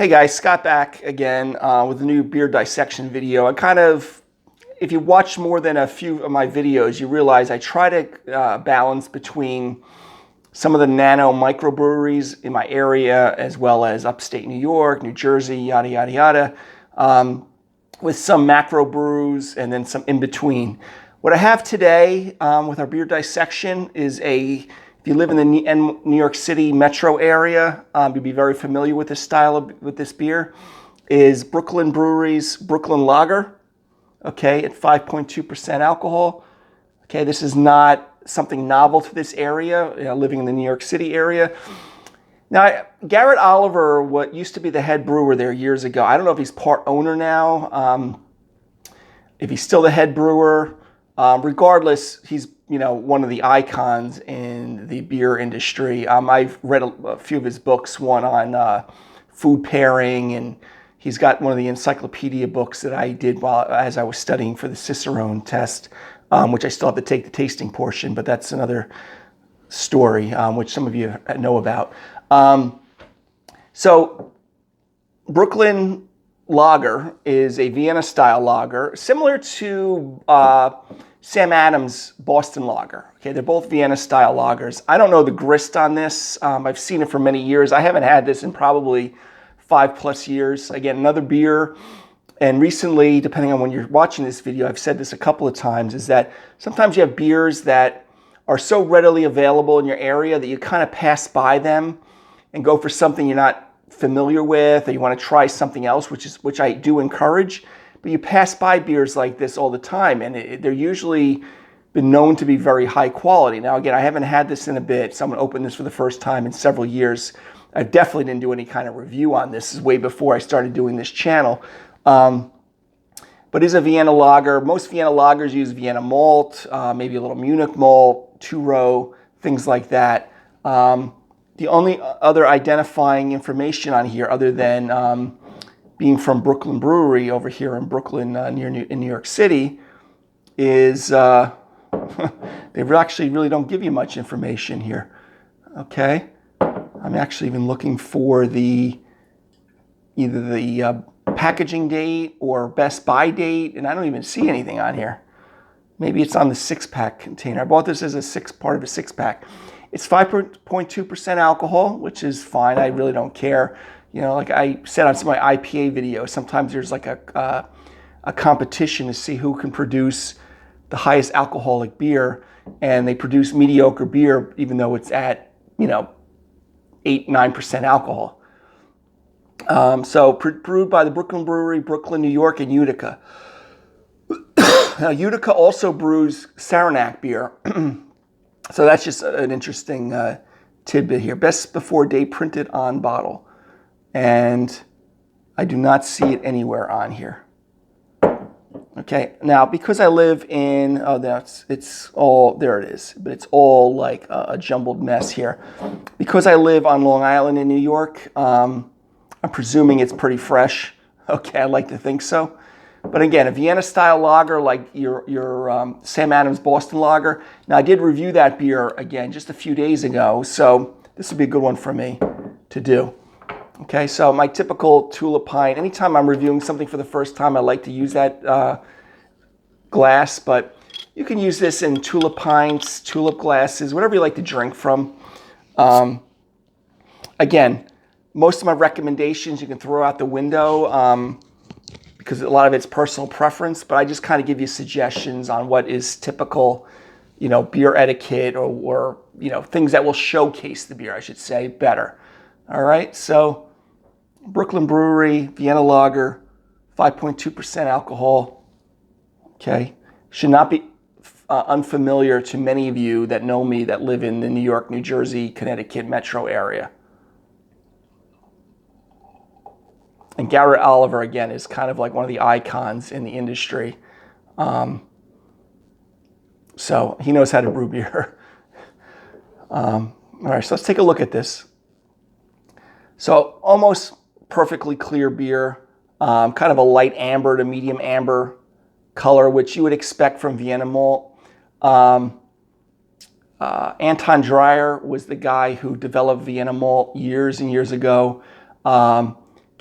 Hey guys, Scott back again with a new beer dissection video. If you watch more than a few of my videos, you realize I try to balance between some of the nano microbreweries in my area, as well as upstate New York, New Jersey, yada, yada, yada, with some macro brews and then some in between. What I have today with our beer dissection is if you live in the New York City metro area, you'll be very familiar with this with this beer, is Brooklyn Brewery's Brooklyn Lager, okay, at 5.2% alcohol. Okay, this is not something novel to this area, living in the New York City area. Now, Garrett Oliver, what used to be the head brewer there years ago, I don't know if he's part owner now, if he's still the head brewer. Regardless, he's one of the icons in the beer industry. I've read a few of his books, one on food pairing, and he's got one of the encyclopedia books that I did as I was studying for the Cicerone test, which I still have to take the tasting portion, but that's another story, which some of you know about. So Brooklyn Lager is a Vienna style lager, similar to Sam Adams' Boston Lager. Okay, they're both Vienna style lagers. I don't know the grist on this. I've seen it for many years. I haven't had this in probably 5+ years. Again, another beer. And recently, depending on when you're watching this video, I've said this a couple of times, is that sometimes you have beers that are so readily available in your area that you kind of pass by them and go for something you're not familiar with, or you want to try something else, which I do encourage. But you pass by beers like this all the time, and they're usually been known to be very high quality. Now, again, I haven't had this in a bit. Someone opened this for the first time in several years. I definitely didn't do any kind of review on this. This is way before I started doing this channel. But it's a Vienna lager. Most Vienna lagers use Vienna malt, maybe a little Munich malt, two-row, things like that. The only other identifying information on here, other than being from Brooklyn Brewery over here in Brooklyn, in New York City, is they actually really don't give you much information here. Okay, I'm actually even looking for either the packaging date or best by date, and I don't even see anything on here. Maybe it's on the 6-pack container. I bought this as part of a 6-pack. It's 5.2% alcohol, which is fine. I really don't care. Like I said on some of my IPA videos, sometimes there's like a competition to see who can produce the highest alcoholic beer, and they produce mediocre beer even though it's at 8-9% alcohol. So brewed by the Brooklyn Brewery, Brooklyn, New York, and Utica. Now, Utica also brews Saranac beer. So that's just an interesting tidbit here. Best before date printed on bottle. And I do not see it anywhere on here. Okay, now because I live in, it's all, there it is, but it's all like a jumbled mess here. Because I live on Long Island in New York, I'm presuming it's pretty fresh. Okay, I like to think so. But again, a Vienna style lager like your Sam Adams Boston Lager. Now, I did review that beer again just a few days ago, so this would be a good one for me to do. Okay, so my typical tulip pint. Anytime I'm reviewing something for the first time, I like to use that glass, but you can use this in tulip pints, tulip glasses, whatever you like to drink from. Again, most of my recommendations you can throw out the window because a lot of it's personal preference, but I just kind of give you suggestions on what is typical, beer etiquette or things that will showcase the beer, I should say, better. All right, so Brooklyn Brewery, Vienna Lager, 5.2% alcohol. Okay, should not be unfamiliar to many of you that know me that live in the New York, New Jersey, Connecticut metro area. And Garrett Oliver, again, is kind of like one of the icons in the industry. So he knows how to brew beer. All right, so let's take a look at this. So almost perfectly clear beer, kind of a light amber to medium amber color, which you would expect from Vienna malt. Anton Dreyer was the guy who developed Vienna malt years and years ago.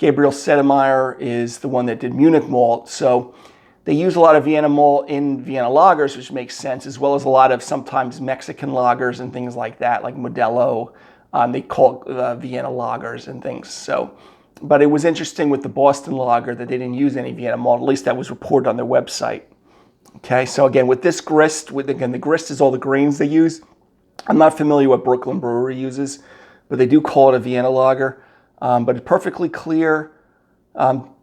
Gabriel Sedemeier is the one that did Munich malt. So they use a lot of Vienna malt in Vienna lagers, which makes sense, as well as a lot of sometimes Mexican lagers and things like that, like Modelo. They call it Vienna lagers and things. So, but it was interesting with the Boston lager that they didn't use any Vienna malt. At least that was reported on their website. Okay, so again, with this grist, the grist is all the grains they use. I'm not familiar what Brooklyn Brewery uses, but they do call it a Vienna lager. But it's perfectly clear,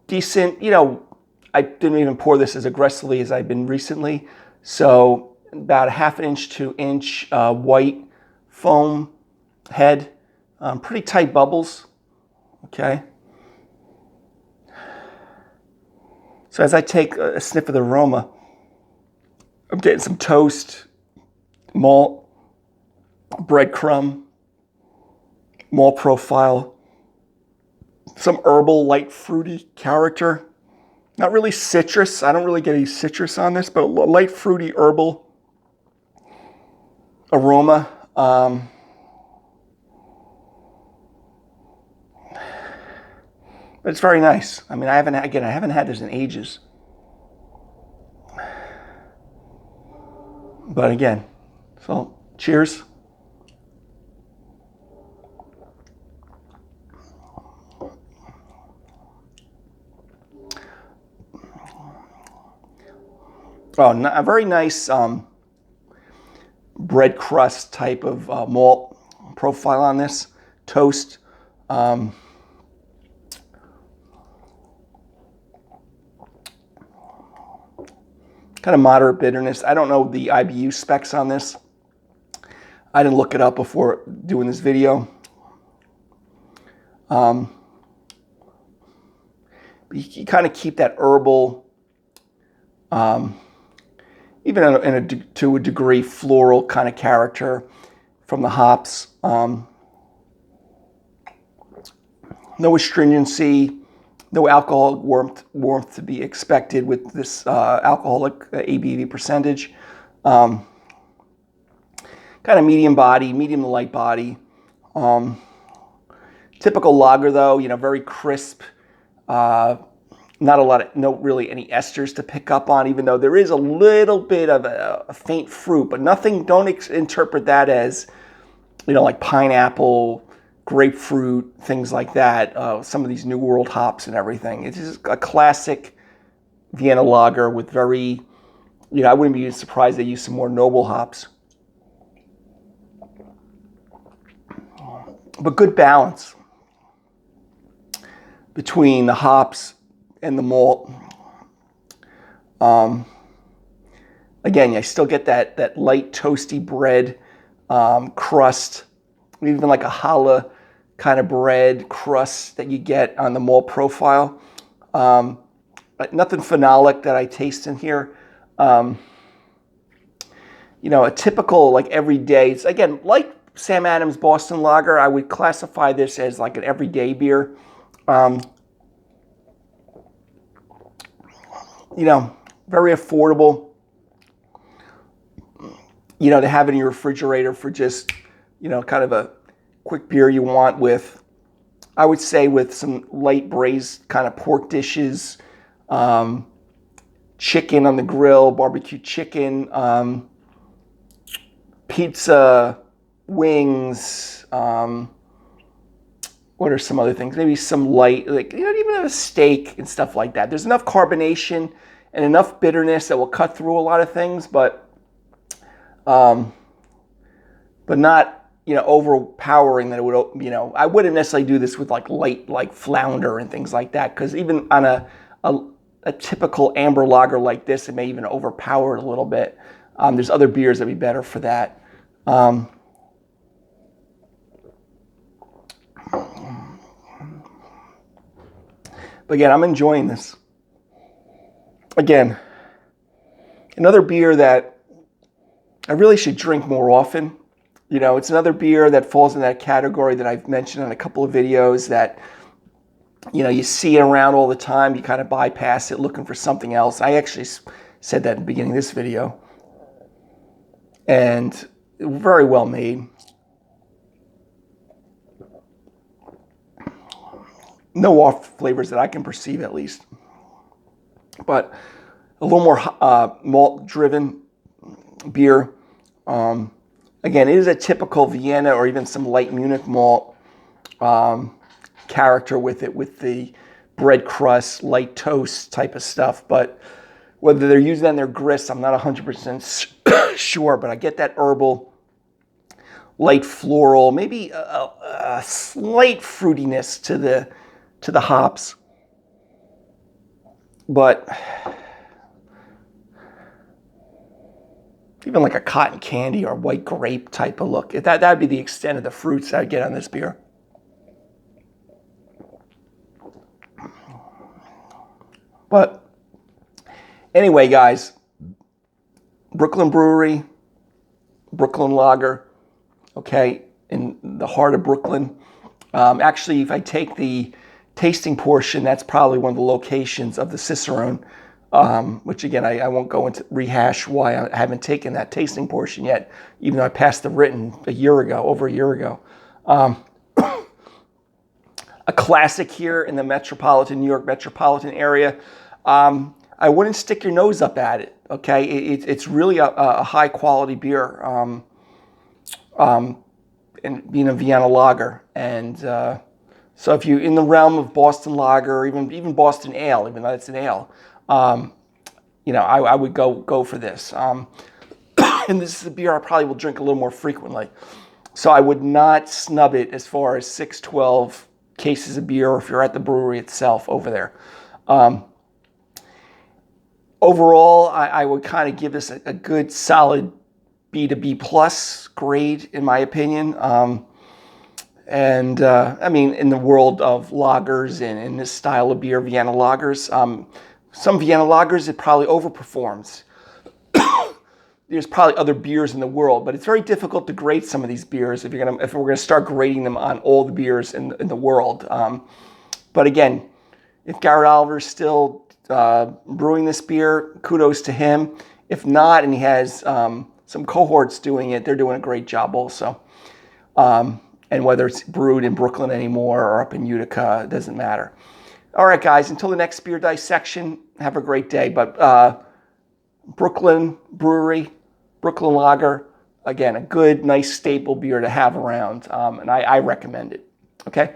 decent. You know, I didn't even pour this as aggressively as I've been recently. So about a ½ inch to inch white foam head, pretty tight bubbles. Okay. So as I take a sniff of the aroma, I'm getting some toast, malt, breadcrumb, malt profile, some herbal, light fruity character. Not really citrus. I don't really get any citrus on this, but light fruity herbal aroma. But it's very nice. I mean, I haven't had this in ages. But again, so cheers. Oh, a very nice bread crust type of malt profile on this. Toast. Kind of moderate bitterness. I don't know the IBU specs on this. I didn't look it up before doing this video. But you kind of keep that herbal, even to a degree, floral kind of character from the hops. No astringency. No alcohol warmth to be expected with this alcoholic ABV percentage. Kind of medium to light body. Typical lager though, you know, very crisp. Not really any esters to pick up on, even though there is a little bit of a faint fruit, but nothing. Don't interpret that as, you know, like pineapple, grapefruit, things like that. Some of these New World hops and everything. It's just a classic Vienna lager with very, you know, I wouldn't be surprised they use some more noble hops. But good balance between the hops and the malt. Again, I still get that light toasty bread crust, even like a challah kind of bread crust that you get on the malt profile. Nothing phenolic that I taste in here. You know, a typical like everyday. It's again like Sam Adams Boston Lager. I would classify this as like an everyday beer. You know, very affordable. You know, to have in your refrigerator for just, you know, kind of a quick beer you want with, I would say, with some light braised kind of pork dishes, chicken on the grill, barbecue chicken, pizza, wings. What are some other things? Maybe some light, like, you know, even a steak and stuff like that. There's enough carbonation and enough bitterness that will cut through a lot of things, but not, you know, overpowering that it would, you know, I wouldn't necessarily do this with like light, like flounder and things like that, because even on a typical amber lager like this, it may even overpower it a little bit. There's other beers that'd be better for that. But again, I'm enjoying this. Again, another beer that I really should drink more often. You know, it's another beer that falls in that category that I've mentioned in a couple of videos that, you know, you see it around all the time. You kind of bypass it looking for something else. I actually said that in the beginning of this video. And very well made. No off flavors that I can perceive, at least. But a little more malt-driven beer. Again, it is a typical Vienna or even some light Munich malt character with it, with the bread crust, light toast type of stuff. But whether they're using that in their grist, I'm not 100% sure. But I get that herbal, light floral, maybe a slight fruitiness to the hops. But even like a cotton candy or white grape type of look. That'd be the extent of the fruits I'd get on this beer. But anyway, guys, Brooklyn Brewery, Brooklyn Lager, okay, in the heart of Brooklyn. Actually, if I take the tasting portion, that's probably one of the locations of the Cicerone, which again, I won't go into rehash why I haven't taken that tasting portion yet, even though I passed the written over a year ago. A classic here in the New York metropolitan area. I wouldn't stick your nose up at it, okay? It's really a high quality beer, and being a Vienna lager. And so if you're in the realm of Boston lager, or even Boston ale, even though it's an ale, I would go for this. And this is a beer I probably will drink a little more frequently. So I would not snub it as far as 6-12 cases of beer, or if you're at the brewery itself over there. Overall, I would kind of give this a good solid B to B plus grade, in my opinion. I mean, in the world of lagers and in this style of beer, Vienna lagers, some Vienna lagers, it probably overperforms. There's probably other beers in the world, but it's very difficult to grade some of these beers if we're gonna start grading them on all the beers in the world. But again, if Garrett Oliver's still brewing this beer, kudos to him. If not, and he has some cohorts doing it, they're doing a great job also. And whether it's brewed in Brooklyn anymore or up in Utica, it doesn't matter. All right, guys, until the next beer dissection, have a great day. But Brooklyn Brewery, Brooklyn Lager, again, a good, nice staple beer to have around, and I recommend it. Okay,